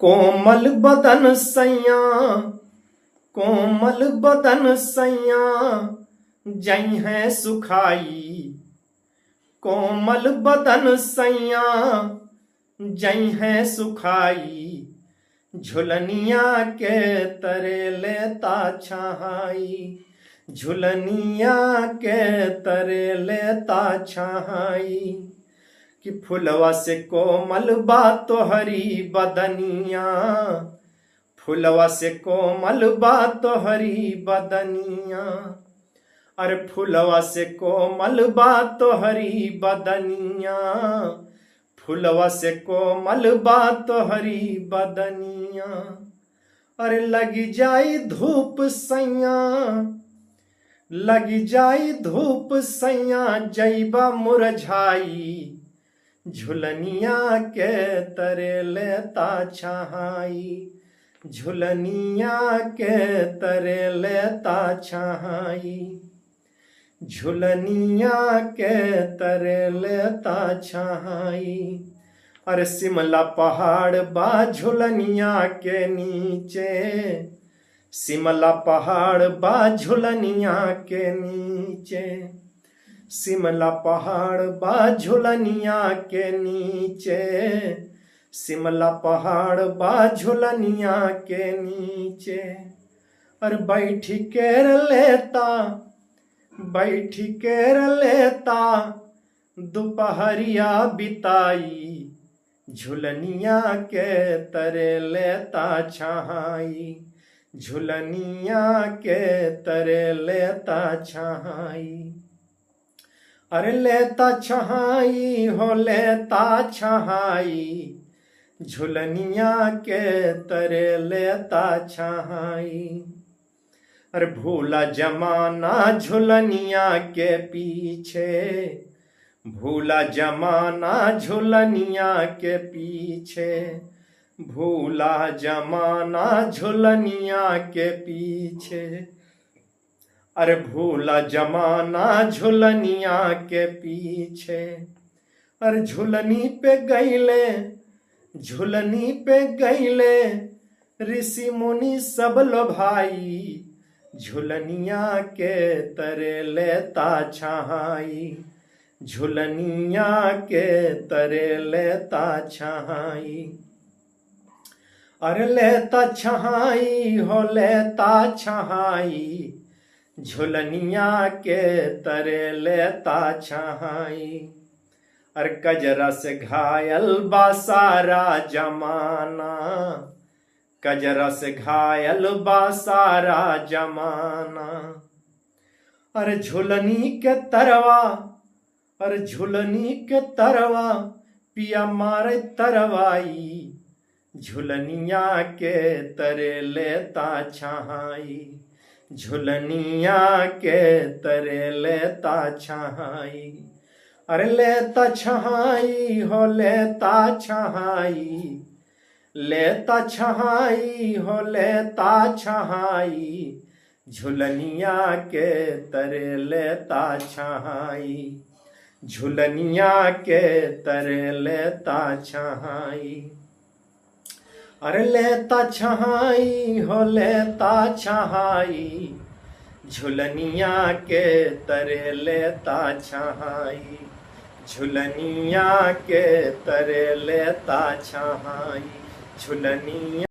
कोमल बदन सैया, कोमल बदन सैया, जई है सुखाई। कोमल बदन सैया, जई है सुखाई। झुलनिया के तरे लेता छहाई, झुलनिया के तरे लेता छहाई। कि फुलवा से कोमल बा तोहरी बदनिया, फुलवा से कोमल बा तोहरी बदनिया। अरे फुलवा से कोमल बा तोहरी बदनिया, फुलवा से कोमल बा तोहरी बदनिया। अरे लगी जाई धूप सैया, लगी जाई धूप सैया, जैबा मुरझाई। झुलनिया के तरे लेता छहाई, झुलनिया के तरे लेता छहाई। झुलनिया के तरे लेता छहाई। अरे शिमला पहाड़ बा झुलनिया के नीचे, शिमला पहाड़ बा झुलनिया के नीचे। शिमला पहाड़ बा झुलनिया के नीचे, शिमला पहाड़ बा झुलनिया के नीचे। अरे बैठी केर लेता, बैठी केर लेता, दोपहरिया बिताई। झुलनिया के तरे लेता छहाई, झुलनिया के तरे लेता छहाई। अरे लेता छहाई हो लेता छहाई, झुलनिया के तरे लेता छहाई। अरे भूला जमाना झुलनिया के पीछे, भूला जमाना झुलनिया के पीछे। भूला जमाना झुलनिया के पीछे। अरे भूला जमाना झुलनिया के पीछे। अरे झुलनी पे गईले, झुलनी पे गईले, ऋषि मुनि सब लोभाई। झुलनिया के तरे लेता छहाई, झुलनिया के तरे लेता छहाई। अरे लेता छहाई हो लेता छहाई, झुलनिया के तरे लेता छहाई। अरे कजरा से घायल बा सारा जमाना, कजरा से घायल बा सारा जमाना। अरे झुलनी के तरवा, अरे झुलनी के तरवा, पिया मारे तरवाई। झुलनिया के तरे लेता छहाई, झुलनिया के तरे लेता छहाई। अरे लेता छहाई हो लेता छहाई, लेता छहाई हो लेता छहाई। झुलनिया के तरे लेता छहाई, झुलनिया के तरे लेता छहाई। अरे लेता छहाई हो लेता छहाई, झुलनिया के तरे लेता छहाई। झुलनिया के तरे लेता छहाई, झुलनिया।